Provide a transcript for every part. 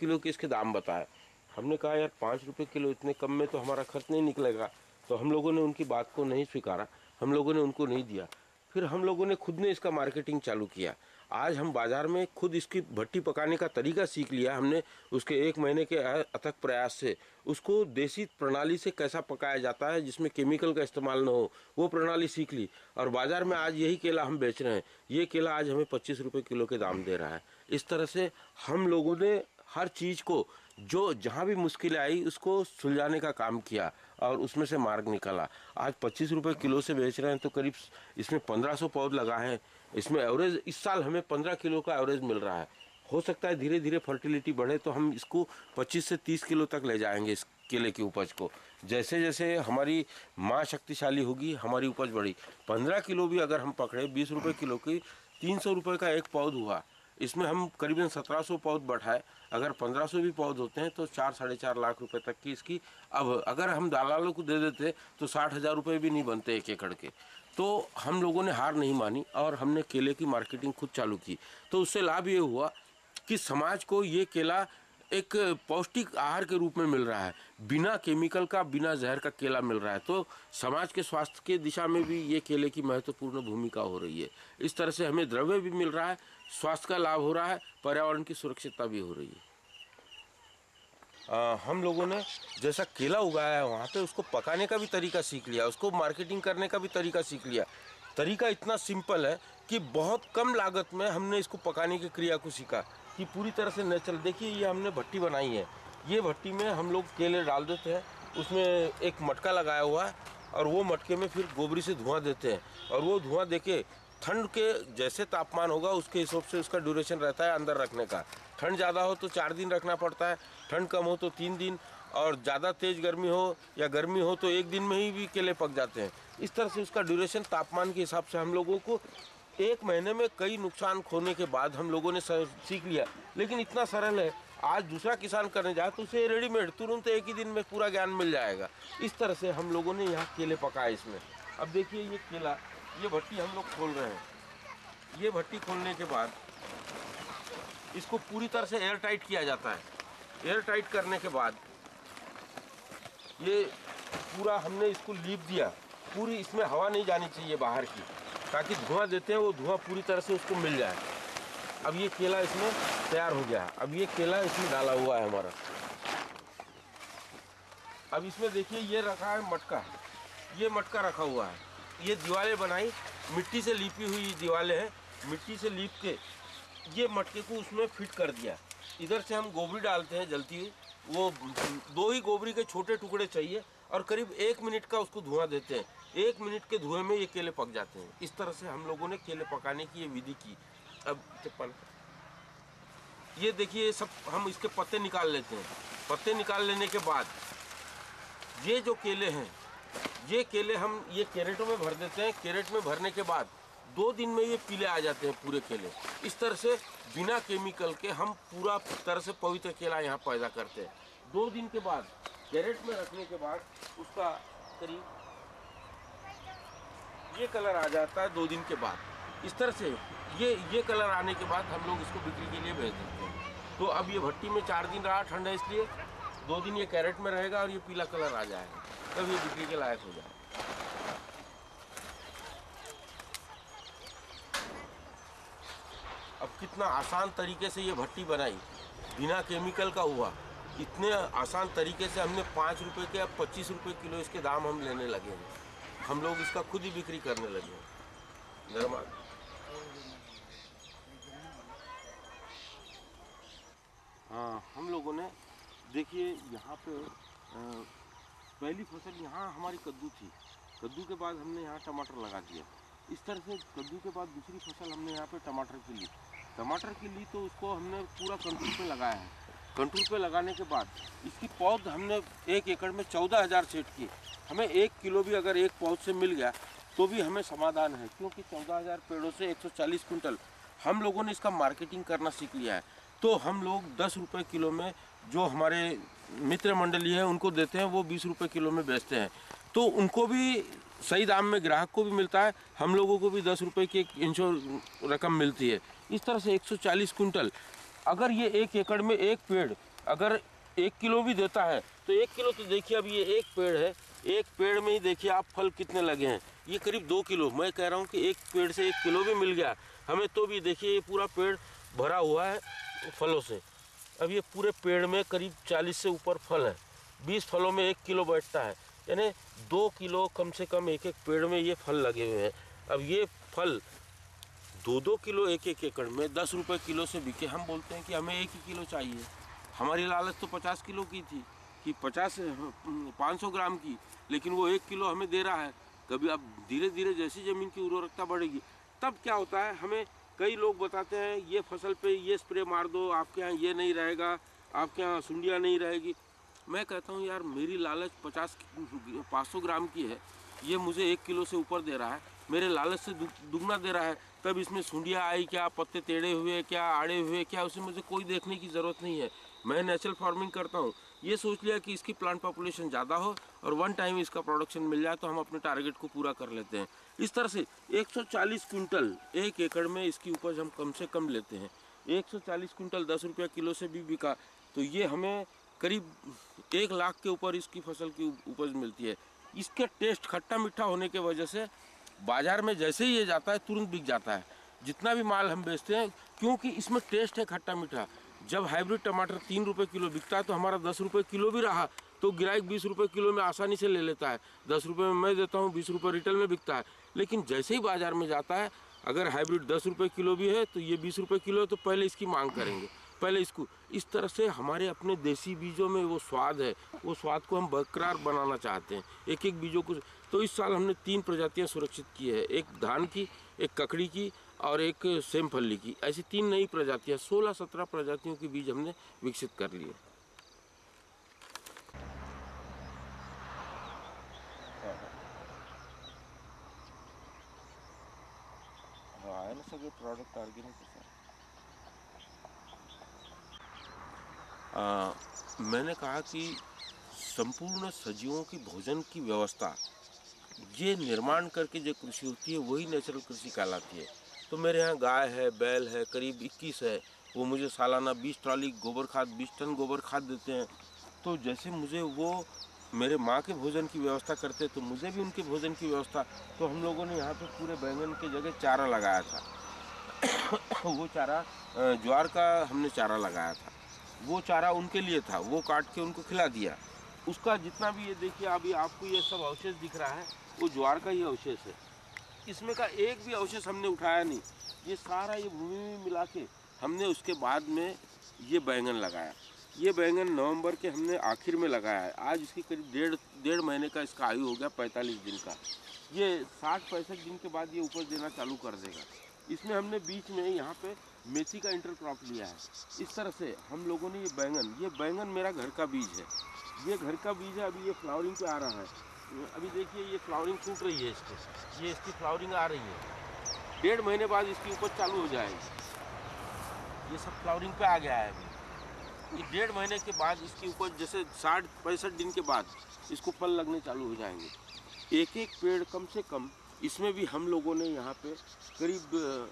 Kilo के इसके दाम बताए। हमने कहा यार 5 रुपये किलो, इतने कम में तो हमारा खर्च नहीं निकलेगा। तो हम लोगों ने उनकी बात को नहीं स्वीकारा, हम लोगों ने उनको नहीं दिया। फिर हम लोगों ने खुद ने इसका मार्केटिंग चालू किया। आज हम बाज़ार में खुद इसकी भट्टी पकाने का तरीका सीख लिया हमने। उसके 1 महीने के अथक प्रयास से उसको देसी प्रणाली से कैसा पकाया जाता है जिसमें केमिकल का इस्तेमाल न हो, वो प्रणाली सीख ली। और बाज़ार में आज यही केला हम बेच रहे हैं। ये केला आज हमें 25 रुपये किलो के दाम दे रहा है। इस तरह से हम लोगों ने हर चीज़ को, जो जहाँ भी मुश्किलें आई उसको सुलझाने का काम किया और उसमें से मार्ग निकला। आज 25 रुपये किलो से बेच रहे हैं तो करीब इसमें 1500 पौध लगा है। इसमें एवरेज इस साल हमें 15 किलो का एवरेज मिल रहा है। हो सकता है धीरे धीरे फर्टिलिटी बढ़े तो हम इसको 25 से 30 किलो तक ले जाएंगे इस केले की उपज को। जैसे जैसे हमारी माँ शक्तिशाली होगी हमारी उपज बढ़ी। 15 किलो भी अगर हम पकड़े 20 रुपये किलो की, 300 रुपये का एक पौध हुआ। इसमें हम करीबन 1700 पौध बढ़ाए। अगर 1500 भी पौध होते हैं तो 4-4.5 लाख रुपए तक की इसकी। अब अगर हम दलालों को दे देते तो 60,000 रुपये भी नहीं बनते 1 एकड़ के। तो हम लोगों ने हार नहीं मानी और हमने केले की मार्केटिंग खुद चालू की। तो उससे लाभ ये हुआ कि समाज को ये केला एक पौष्टिक आहार के रूप में मिल रहा है, बिना केमिकल का, बिना जहर का केला मिल रहा है। तो समाज के स्वास्थ्य के दिशा में भी ये केले की महत्वपूर्ण भूमिका हो रही है। इस तरह से हमें द्रव्य भी मिल रहा है, स्वास्थ्य का लाभ हो रहा है, पर्यावरण की सुरक्षितता भी हो रही है। हम लोगों ने जैसा केला उगाया है वहाँ पे उसको पकाने का भी तरीका सीख लिया, उसको मार्केटिंग करने का भी तरीका सीख लिया। तरीका इतना सिंपल है कि बहुत कम लागत में हमने इसको पकाने की क्रिया को सीखा कि पूरी तरह से नेचुरल। देखिए ये हमने भट्टी बनाई है, ये भट्टी में हम लोग केले डाल देते हैं, उसमें एक मटका लगाया हुआ है और वो मटके में फिर गोबरी से धुआं देते हैं। और वो धुआं देके ठंड के जैसे तापमान होगा उसके हिसाब से उसका ड्यूरेशन रहता है अंदर रखने का। ठंड ज़्यादा हो तो 4 दिन रखना पड़ता है, ठंड कम हो तो 3 दिन, और ज़्यादा तेज़ गर्मी हो या गर्मी हो तो 1 दिन में ही भी केले पक जाते हैं। इस तरह से उसका ड्यूरेशन तापमान के हिसाब से हम लोगों को 1 महीने में कई नुकसान खोने के बाद हम लोगों ने सीख लिया। लेकिन इतना सरल है, आज दूसरा किसान करने जाए तो उसे रेडीमेड तुरंत 1 ही दिन में पूरा ज्ञान मिल जाएगा। इस तरह से हम लोगों ने यहाँ केले पकाए इसमें। अब देखिए ये केला, ये भट्टी हम लोग खोल रहे हैं। ये भट्टी खोलने के बाद इसको पूरी तरह से एयर टाइट किया जाता है। एयर टाइट करने के बाद ये पूरा हमने इसको लीप दिया, पूरी इसमें हवा नहीं जानी चाहिए बाहर की, ताकि धुआं देते हैं वो धुआं पूरी तरह से उसको मिल जाए। अब ये केला इसमें तैयार हो गया। अब ये केला इसमें डाला हुआ है हमारा। अब इसमें देखिए ये रखा है मटका, ये मटका रखा हुआ है। ये दीवारें बनाई, मिट्टी से लीपी हुई दीवारें हैं, मिट्टी से लीप के ये मटके को उसमें फिट कर दिया। इधर से हम गोबरी डालते हैं जलती हुई, वो 2 ही गोबरी के छोटे टुकड़े चाहिए और करीब 1 मिनट का उसको धुआं देते हैं। 1 मिनट के धुएं में ये केले पक जाते हैं। इस तरह से हम लोगों ने केले पकाने की ये विधि की। अब ये देखिए सब हम इसके पत्ते निकाल लेते हैं। पत्ते निकाल लेने के बाद ये जो केले हैं, ये केले हम ये कैरेटों में भर देते हैं। कैरेट में भरने के बाद 2 दिन में ये पीले आ जाते हैं पूरे केले। इस तरह से बिना केमिकल के हम पूरा तरह से पवित्र केला यहाँ पैदा करते हैं। 2 दिन के बाद कैरेट में रखने के बाद उसका करीब ये कलर आ जाता है 2 दिन के बाद। इस तरह से ये कलर आने के बाद हम लोग इसको बिक्री के लिए भेज देते हैं। तो अब ये भट्टी में 4 दिन रहा, ठंड है इसलिए 2 दिन ये कैरेट में रहेगा और ये पीला कलर आ जाएगा, तब ये बिक्री के लायक हो जाएगा। अब कितना आसान तरीके से ये भट्टी बनाई, बिना केमिकल का हुआ। इतने आसान तरीके से हमने 5 रुपये के अब 25 रुपये किलो इसके दाम हम लेने लगे हैं। हम लोग इसका खुद ही बिक्री करने लगे हैं। धन्यवाद। हाँ, हम लोगों ने देखिए यहाँ पे पहली फसल यहाँ हमारी कद्दू थी। कद्दू के बाद हमने यहाँ टमाटर लगा दिया। इस तरह से कद्दू के बाद दूसरी फसल हमने यहाँ पे टमाटर की ली। टमाटर की ली तो उसको हमने पूरा कंटूर पे लगाया है। कंटूर पे लगाने के बाद इसकी पौध हमने 1 एकड़ में 14,000 सेट की। हमें 1 किलो भी अगर एक पौध से मिल गया तो भी हमें समाधान है, क्योंकि 14,000 पेड़ों से 140 कुंटल हम लोगों ने इसका मार्केटिंग करना सीख लिया है। तो हम लोग 10 रुपये किलो में, जो हमारे मित्र मंडली है उनको देते हैं, वो 20 रुपये किलो में बेचते हैं। तो उनको भी सही दाम में ग्राहक को भी मिलता है, हम लोगों को भी 10 रुपये की एक इंश्योर रकम मिलती है। इस तरह से 140 कुंटल अगर ये 1 एकड़ में एक पेड़ अगर 1 किलो भी देता है तो 1 किलो तो देखिए, अब ये एक पेड़ है, एक पेड़ में ही देखिए आप फल कितने लगे हैं, ये करीब 2 किलो। मैं कह रहा हूँ कि एक पेड़ से 1 किलो भी मिल गया हमें तो भी देखिए ये पूरा पेड़ भरा हुआ है फलों से। अब ये पूरे पेड़ में करीब 40 से ऊपर फल है, 20 फलों में 1 किलो बैठता है, यानी 2 किलो कम से कम एक पेड़ में ये फल लगे हुए हैं। अब ये फल 2-2 किलो एक एकड़ में 10 रुपये किलो से बिके। हम बोलते हैं कि हमें 1 ही किलो चाहिए, हमारी लालच तो 50 किलो की थी कि 500 ग्राम की, लेकिन वो 1 किलो हमें दे रहा है। कभी अब धीरे धीरे जैसी ज़मीन की उर्वरकता बढ़ेगी तब क्या होता है, हमें कई लोग बताते हैं ये फसल पे ये स्प्रे मार दो, आपके यहाँ ये नहीं रहेगा, आपके यहाँ सुंडियाँ नहीं रहेगी। मैं कहता हूँ यार मेरी लालच 500 ग्राम की है, ये मुझे 1 किलो से ऊपर दे रहा है, मेरे लालच से दुगना दे रहा है, तब इसमें सुंडियाँ आई क्या, पत्ते टेढ़े हुए क्या, आड़े हुए क्या, उसे मुझे कोई देखने की ज़रूरत नहीं है। मैं नेचुरल फार्मिंग करता हूँ, ये सोच लिया कि इसकी प्लांट पॉपुलेशन ज़्यादा हो और वन टाइम इसका प्रोडक्शन मिल जाए तो हम अपने टारगेट को पूरा कर लेते हैं। इस तरह से 140 क्विंटल 1 एकड़ में इसकी उपज हम कम से कम लेते हैं। 140 क्विंटल 10 रुपये किलो से भी बिका तो ये हमें करीब 1 लाख के ऊपर इसकी फसल की उपज मिलती है। इसके टेस्ट खट्टा मीठा होने के वजह से बाज़ार में जैसे ही ये जाता है तुरंत बिक जाता है, जितना भी माल हम बेचते हैं, क्योंकि इसमें टेस्ट है खट्टा मीठा। जब हाइब्रिड टमाटर 3 रुपये किलो बिकता है तो हमारा 10 रुपये किलो भी रहा तो ग्राहक 20 रुपये किलो में आसानी से ले लेता है। 10 रुपये में मैं देता हूँ, 20 रुपये रिटेल में बिकता है। लेकिन जैसे ही बाज़ार में जाता है, अगर हाइब्रिड 10 रुपये किलो भी है तो ये 20 रुपये किलो है तो पहले इसकी मांग करेंगे, पहले इसको। इस तरह से हमारे अपने देसी बीजों में वो स्वाद है, वो स्वाद को हम बरकरार बनाना चाहते हैं, एक एक बीजों को। तो इस साल हमने 3 प्रजातियां सुरक्षित की है, एक धान की, एक ककड़ी की और एक सेमफली की। ऐसी 3 नई प्रजातियां, 16-17 प्रजातियों के बीज हमने विकसित कर लिए। हाँ ना, सगळे प्रोडक्ट ऑर्गेनिक है। मैंने कहा कि संपूर्ण सजीवों की भोजन की व्यवस्था ये निर्माण करके जो कृषि होती है वही नेचुरल कृषि कहलाती है। तो मेरे यहाँ गाय है, बैल है, करीब 21 है, वो मुझे सालाना 20 ट्रॉली गोबर खाद, 20 टन गोबर खाद देते हैं। तो जैसे मुझे वो मेरे माँ के भोजन की व्यवस्था करते तो मुझे भी उनके भोजन की व्यवस्था। तो हम लोगों ने यहाँ पे पूरे बैंगन के जगह चारा लगाया था। वो चारा ज्वार का हमने चारा लगाया था, वो चारा उनके लिए था, वो काट के उनको खिला दिया। उसका जितना भी ये देखिए अभी आपको ये सब अवशेष दिख रहा है वो ज्वार का ही अवशेष है, इसमें का एक भी अवशेष हमने उठाया नहीं। ये सारा ये भूमि में मिला के हमने उसके बाद में ये बैंगन लगाया। ये बैंगन नवंबर के हमने आखिर में लगाया है। आज इसकी करीब डेढ़ महीने का इसका आयु हो गया, 45 दिन का। ये 60-65 दिन के बाद ये उपज देना चालू कर देगा। इसमें हमने बीच में यहाँ पे मेथी का इंटरक्रॉप लिया है। इस तरह से हम लोगों ने ये बैंगन मेरा घर का बीज है, ये घर का बीज है। अभी ये फ्लावरिंग पे आ रहा है, अभी देखिए ये फ्लावरिंग छूट रही है इसकी, ये इसकी फ्लावरिंग आ रही है। 1.5 महीने बाद इसकी उपज चालू हो जाएगी। ये सब फ्लावरिंग पे आ गया है अभी। ये 1.5 महीने के बाद इसकी उपज, जैसे 60-65 दिन के बाद इसको फल लगने चालू हो जाएंगे। एक एक पेड़ कम से कम, इसमें भी हम लोगों ने यहाँ पे करीब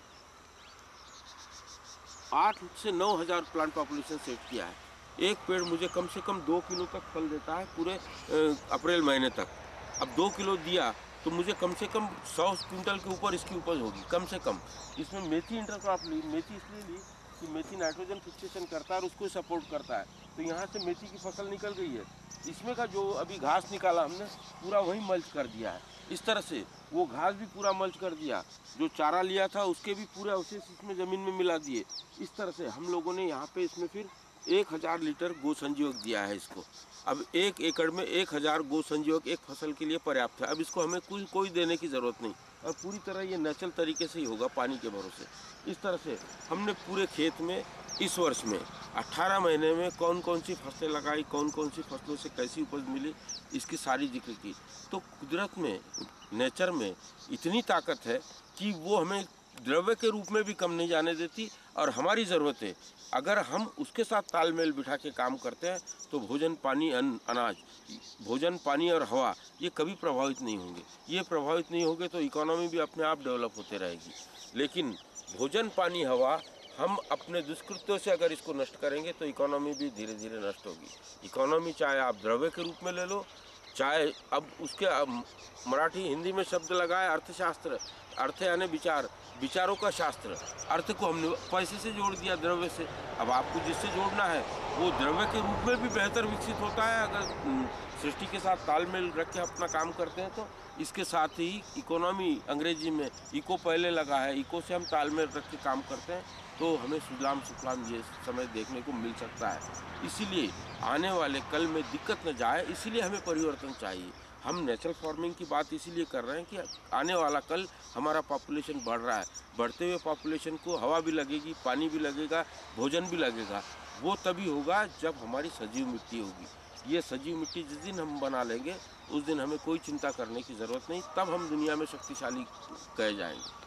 8 से 9 हज़ार प्लांट पॉपुलेशन सेट किया है। एक पेड़ मुझे कम से कम 2 किलो तक फल देता है पूरे अप्रैल महीने तक। अब 2 किलो दिया तो मुझे कम से कम 100 क्विंटल के ऊपर इसकी उपज होगी कम से कम। इसमें मेथी इंटरक्रॉप ली, मेथी इसलिए ली कि मेथी नाइट्रोजन फिक्सेशन करता है और उसको सपोर्ट करता है, तो यहाँ से मेथी की फसल निकल गई है। इसमें का जो अभी घास निकाला हमने पूरा वही मल्च कर दिया है। इस तरह से वो घास भी पूरा मल्च कर दिया, जो चारा लिया था उसके भी पूरे अवशेष इसमें ज़मीन में मिला दिए। इस तरह से हम लोगों ने यहाँ पे इसमें फिर 1000 लीटर गो संजीवक दिया है इसको। अब 1 एकड़ में 1000 गो संजीवक एक फसल के लिए पर्याप्त है। अब इसको हमें कोई देने की ज़रूरत नहीं और पूरी तरह ये नेचुरल तरीके से ही होगा, पानी के भरोसे। इस तरह से हमने पूरे खेत में इस वर्ष में 18 महीने में कौन कौन सी फसलें लगाई, कौन कौन सी फसलों से कैसी उपज मिली, इसकी सारी जिक्र की। तो कुदरत में, नेचर में इतनी ताकत है कि वो हमें द्रव्य के रूप में भी कम नहीं जाने देती और हमारी ज़रूरतें अगर हम उसके साथ तालमेल बिठा के काम करते हैं तो भोजन, पानी, अनाज, भोजन, पानी और हवा ये कभी प्रभावित नहीं होंगे। ये प्रभावित नहीं होंगे तो इकोनॉमी भी अपने आप डेवलप होते रहेगी। लेकिन भोजन, पानी, हवा हम अपने दुष्कृत्यों से अगर इसको नष्ट करेंगे तो इकोनॉमी भी धीरे धीरे नष्ट होगी। इकोनॉमी चाहे आप द्रव्य के रूप में ले लो, चाहे अब उसके मराठी हिंदी में शब्द लगाए अर्थशास्त्र, अर्थ यानी विचार, विचारों का शास्त्र। अर्थ को हमने पैसे से जोड़ दिया, द्रव्य से। अब आपको जिससे जोड़ना है वो द्रव्य के रूप में भी बेहतर विकसित होता है अगर सृष्टि के साथ तालमेल रख के अपना काम करते हैं तो। इसके साथ ही इकोनॉमी, अंग्रेजी में इको पहले लगा है, इको से हम तालमेल रख के काम करते हैं तो हमें सुजलाम सुफलाम ये समय देखने को मिल सकता है। इसीलिए आने वाले कल में दिक्कत न जाए, इसीलिए हमें परिवर्तन चाहिए। हम नेचुरल फार्मिंग की बात इसीलिए कर रहे हैं कि आने वाला कल हमारा पॉपुलेशन बढ़ रहा है, बढ़ते हुए पॉपुलेशन को हवा भी लगेगी, पानी भी लगेगा, भोजन भी लगेगा। वो तभी होगा जब हमारी सजीव मिट्टी होगी। ये सजीव मिट्टी जिस दिन हम बना लेंगे उस दिन हमें कोई चिंता करने की ज़रूरत नहीं, तब हम दुनिया में शक्तिशाली कहे जाएंगे।